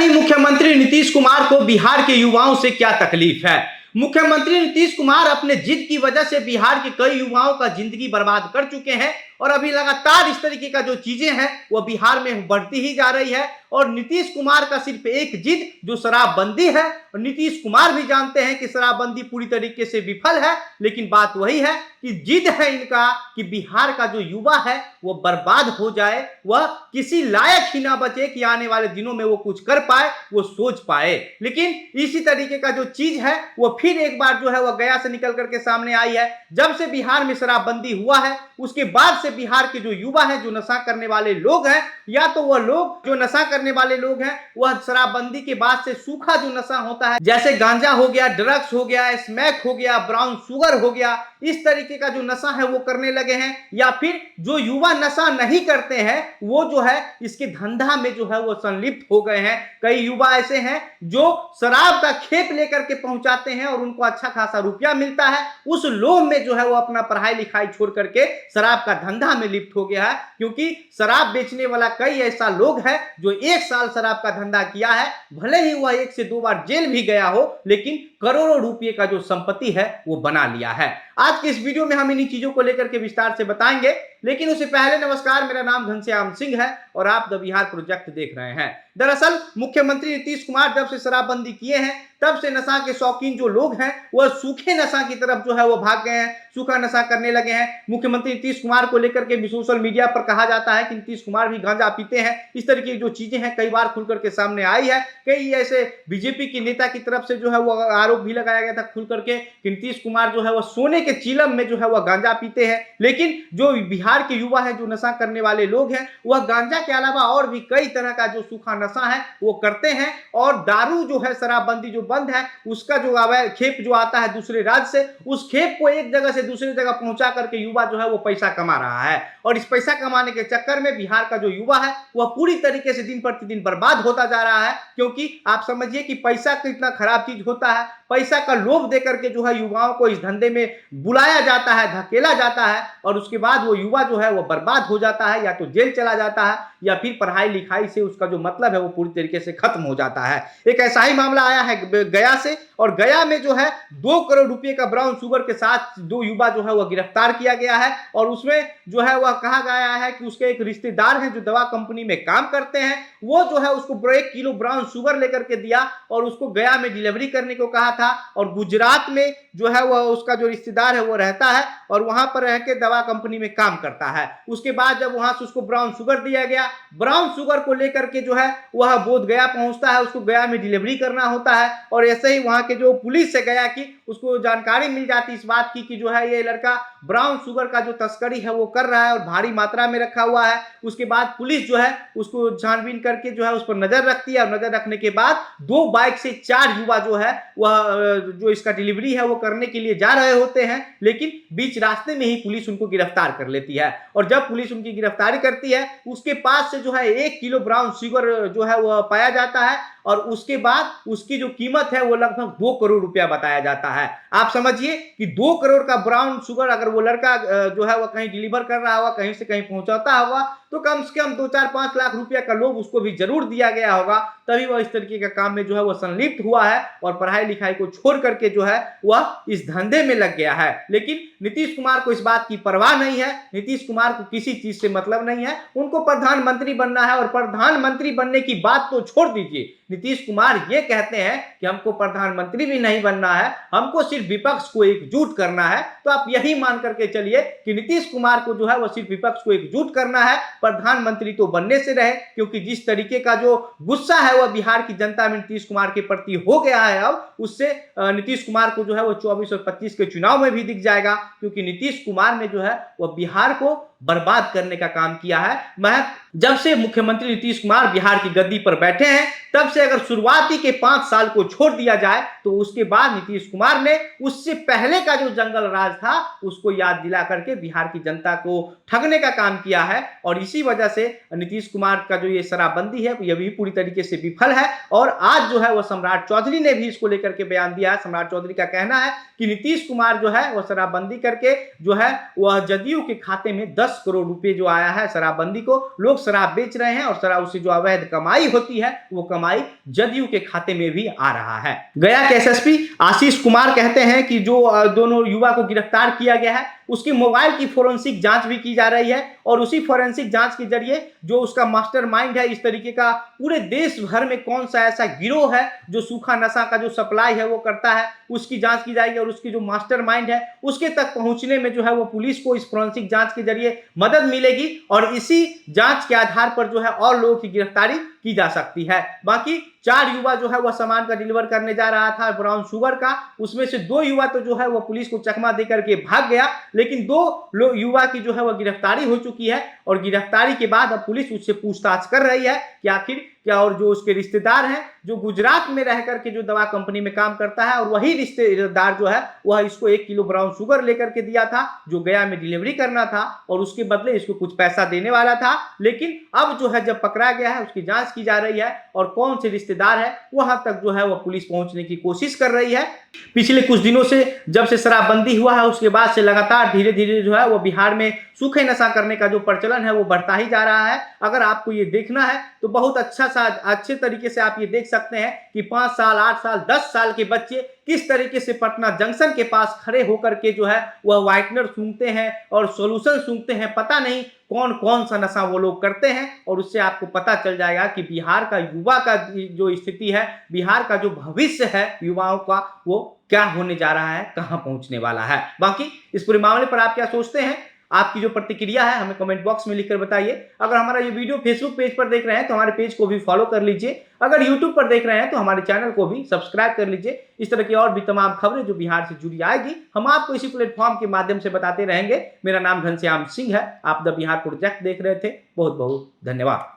नहीं मुख्यमंत्री नीतीश कुमार को बिहार के युवाओं से क्या तकलीफ है। मुख्यमंत्री नीतीश कुमार अपने जिद की वजह से बिहार के कई युवाओं का जिंदगी बर्बाद कर चुके हैं और अभी लगातार इस तरीके का जो चीजें हैं वो बिहार में बढ़ती ही जा रही है। और नीतीश कुमार का सिर्फ एक जिद जो शराबबंदी है, और नीतीश कुमार भी जानते हैं कि शराबबंदी पूरी तरीके से विफल है, लेकिन बात वही है कि जिद है इनका कि बिहार का जो युवा है वो बर्बाद हो जाए, वह किसी लायक ही ना बचे कि आने वाले दिनों में वो कुछ कर पाए, वो सोच पाए। लेकिन इसी तरीके का जो चीज है वो फिर एक बार जो है वह गया से निकल करके सामने आई है। जब से बिहार में शराबबंदी हुआ है उसके बाद से बिहार के जो युवा हैं, जो नशा करने वाले लोग हैं, या तो वह लोग जो नशा करने वाले लोग हैं वह शराबबंदी के बाद से सूखा जो नशा होता है, जैसे गांजा हो गया, ड्रग्स हो गया, स्मैक हो गया, ब्राउन शुगर हो गया, इस तरीके का जो नशा है वो करने लगे हैं। या फिर जो युवा नशा नहीं करते हैं वो जो है इसके धंधा में जो है वो संलिप्त हो गए हैं। कई युवा ऐसे हैं जो शराब का खेप लेकर के पहुंचाते हैं और उनको अच्छा खासा रुपया मिलता है, उस लोभ में जो है वो अपना पढ़ाई लिखाई छोड़ करके शराब का धंधा में लिप्त हो गया है। क्योंकि शराब बेचने वाला कई ऐसा लोग है जो 1 साल शराब का धंधा किया है, भले ही वह 1 से 2 बार जेल भी गया हो, लेकिन करोड़ों रुपए का जो संपत्ति है वो बना लिया है। आज के इस वीडियो में हम इन्हीं चीजों को लेकर के विस्तार से बताएंगे, लेकिन उससे पहले नमस्कार, मेरा नाम घनश्याम सिंह है और आप द बिहार प्रोजेक्ट देख रहे हैं। दरअसल मुख्यमंत्री नीतीश कुमार जब से शराबबंदी किए हैं तब से नशा के शौकीन जो लोग हैं वह सूखे नशा की तरफ जो है वो भाग गए हैं, सूखा नशा करने लगे हैं। मुख्यमंत्री नीतीश कुमार को लेकर के सोशल मीडिया पर कहा जाता है कि नीतीश कुमार भी गांजा पीते हैं। इस तरह की जो चीजें हैं कई बार खुल करके सामने आई है। कई ऐसे बीजेपी की नेता की तरफ से जो है वो आरोप भी लगाया गया था खुल करके कि नीतीश कुमार जो है वो सोने के चिलम में जो है वह गांजा पीते हैं। लेकिन जो बिहार के युवा है, जो नशा करने वाले लोग हैं, वह गांजा के अलावा और भी कई तरह का जो सूखा नशा है वो करते हैं। और दारू जो है, शराबबंदी जो बंद है, उसका जो खेप जो आता है दूसरे राज्य से, उस खेप को एक जगह से दूसरी जगह पहुंचा करके युवा जो है वो पैसा कमा रहा है। और इस पैसा कमाने के चक्कर में बिहार का जो युवा है वह पूरी तरीके से दिन प्रतिदिन बर्बाद होता जा रहा है। क्योंकि आप समझिए कि पैसा कितना खराब चीज होता है। पैसा का लोभ देकर के जो है युवाओं को इस धंधे में बुलाया जाता है, धकेला जाता है, और उसके बाद वो युवा जो है वो बर्बाद हो जाता है, या तो जेल चला जाता है या फिर पढ़ाई लिखाई से उसका जो मतलब है वो पूरी तरीके से खत्म हो जाता है। एक ऐसा ही मामला आया है गया से, और गया में जो है 2 करोड़ रुपए का ब्राउन शुगर के साथ 2 युवा जो है वह गिरफ्तार किया गया है। और उसमें जो है वह कहा गया है कि उसके एक रिश्तेदार हैं जो दवा कंपनी में काम करते हैं, वो जो है उसको 1 किलो ब्राउन शुगर लेकर के दिया और उसको गया में डिलीवरी करने को कहा था। और गुजरात में जो है वह उसका जो रिश्तेदार है वो रहता है और वहां पर रह के दवा कंपनी में काम करता है। उसके बाद जब वहां से उसको ब्राउन शुगर दिया गया, ब्राउन शुगर को लेकर के जो है वह बोध गया पहुंचता है, उसको गया में डिलीवरी करना होता है। और ऐसे ही वहां के जो पुलिस से गया कि उसको जानकारी मिल जाती इस बात की कि जो है ये लड़का ब्राउन शुगर का जो तस्करी है वो कर रहा है और भारी मात्रा में रखा हुआ है। उसके बाद पुलिस जो है उसको छानबीन करके जो है उस पर नजर रखती है, और नजर रखने के बाद 2 बाइक से 4 युवा जो है वह जो इसका डिलीवरी है वो करने के लिए जा रहे होते हैं, लेकिन बीच रास्ते में ही पुलिस उनको गिरफ्तार कर लेती है। और जब पुलिस उनकी गिरफ्तारी करती है उसके पास से जो है 1 किलो ब्राउन शुगर जो है वह पाया जाता है, और उसके बाद उसकी जो कीमत है वो लगभग 2 करोड़ रुपया बताया जाता है। आप समझिए कि 2 करोड़ का ब्राउन शुगर अगर वो लड़का जो है वह कहीं डिलीवर कर रहा होगा, कहीं से कहीं पहुंचाता होगा, तो कम से कम 2-4-5 लाख रुपया का लोभ उसको भी जरूर दिया गया होगा, तभी वह इस तरीके का काम में जो है वह संलिप्त हुआ है और पढ़ाई लिखाई को छोड़ करके जो है वह इस धंधे में लग गया है। लेकिन नीतीश कुमार को इस बात की परवाह नहीं है। नीतीश कुमार को किसी चीज से मतलब नहीं है, उनको प्रधानमंत्री बनना है। और प्रधानमंत्री बनने की बात तो छोड़ दीजिए, नीतीश कुमार ये कहते हैं कि हमको प्रधानमंत्री भी नहीं बनना है, हमको सिर्फ विपक्ष को एकजुट करना है। तो आप यही मान करके चलिए कि नीतीश कुमार को जो है वह सिर्फ विपक्ष को एकजुट करना है, प्रधानमंत्री तो बनने से रहे। क्योंकि जिस तरीके का जो गुस्सा है वह बिहार की जनता में नीतीश कुमार के प्रति हो गया है, अब उससे नीतीश कुमार को जो है वो 24 और 25 के चुनाव में भी दिख जाएगा। क्योंकि नीतीश कुमार ने जो है वह बिहार को बर्बाद करने का काम किया है। मैं जब से मुख्यमंत्री नीतीश कुमार बिहार की गद्दी पर बैठे हैं तब से अगर शुरुआती के 5 साल को छोड़ दिया जाए तो उसके बाद नीतीश कुमार ने उससे पहले का जो जंगल राज था उसको याद दिला करके बिहार की जनता को ठगने का काम किया है। और इसी वजह से नीतीश कुमार का जो ये शराबबंदी है यह भी पूरी तरीके से विफल है। और आज जो है वह सम्राट चौधरी ने भी इसको लेकर के बयान दिया है। सम्राट चौधरी का कहना है कि नीतीश कुमार जो है वह शराबबंदी करके जो है वह जदयू के खाते में 10 10 करोड़ रुपए जो आया है शराबबंदी को, लोग शराब बेच रहे हैं और शराब से जो अवैध कमाई होती है वो कमाई जदयू के खाते में भी आ रहा है। गया के एसएसपी आशीष कुमार कहते हैं कि जो दोनों युवा को गिरफ्तार किया गया है उसकी मोबाइल की फोरेंसिक जांच भी की जा रही है और उसी फोरेंसिक जांच के जरिए जो उसका मास्टरमाइंड है इस तरीके का पूरे देश भर में कौन सा ऐसा गिरोह है जो सूखा नशा का जो सप्लाई है वो करता है उसकी जांच की जाएगी और उसकी जो मास्टरमाइंड है उसके तक पहुंचने में जो है वो पुलिस को इस फोरेंसिक जांच के जरिए मदद मिलेगी और इसी जांच के आधार पर जो है और लोगों की गिरफ्तारी की जा सकती है। बाकी 4 युवा जो है वह सामान का डिलीवर करने जा रहा था ब्राउन शुगर का, उसमें से 2 युवा तो जो है वह पुलिस को चकमा देकर के भाग गया, लेकिन 2 युवा की जो है वह गिरफ्तारी हो चुकी है और गिरफ्तारी के बाद अब पुलिस उससे पूछताछ कर रही है कि आखिर क्या और जो उसके रिश्तेदार हैं जो गुजरात में रह करके जो दवा कंपनी में काम करता है और वही रिश्तेदार जो है वह इसको 1 किलो ब्राउन शुगर लेकर के दिया था जो गया में डिलीवरी करना था और उसके बदले इसको कुछ पैसा देने वाला था, लेकिन अब जो है जब पकड़ा गया है उसकी जांच की जा रही है और कौन से रिश्तेदार है वहां तक जो है वह पुलिस पहुंचने की कोशिश कर रही है। पिछले कुछ दिनों से जब से शराबबंदी हुआ है उसके बाद से लगातार धीरे धीरे जो है वो बिहार में सूखे नशा करने का जो प्रचलन है वो बढ़ता ही जा रहा है। अगर आपको ये देखना है तो बहुत अच्छे तरीके से आप ये देख सकते हैं कि 5 साल 8 साल 10 साल के बच्चे किस तरीके से पटना जंक्शन के पास खड़े होकर के जो है वह व्हाइटनर सूंघते हैं और सॉल्यूशन सूंघते हैं, पता नहीं कौन कौन सा नशा वो लोग करते हैं और उससे आपको पता चल जाएगा कि बिहार का युवा का जो स्थिति है, बिहार का जो भविष्य है युवाओं का वो क्या होने जा रहा है, कहां पहुंचने वाला है। बाकी इस पूरे मामले पर आप क्या सोचते हैं, आपकी जो प्रतिक्रिया है हमें कमेंट बॉक्स में लिखकर बताइए। अगर हमारा ये वीडियो फेसबुक पेज पर देख रहे हैं तो हमारे पेज को भी फॉलो कर लीजिए, अगर यूट्यूब पर देख रहे हैं तो हमारे चैनल को भी सब्सक्राइब कर लीजिए। इस तरह की और भी तमाम खबरें जो बिहार से जुड़ी आएगी हम आपको इसी प्लेटफॉर्म के माध्यम से बताते रहेंगे। मेरा नाम घनश्याम सिंह है, आप द बिहार प्रोजेक्ट देख रहे थे। बहुत बहुत धन्यवाद।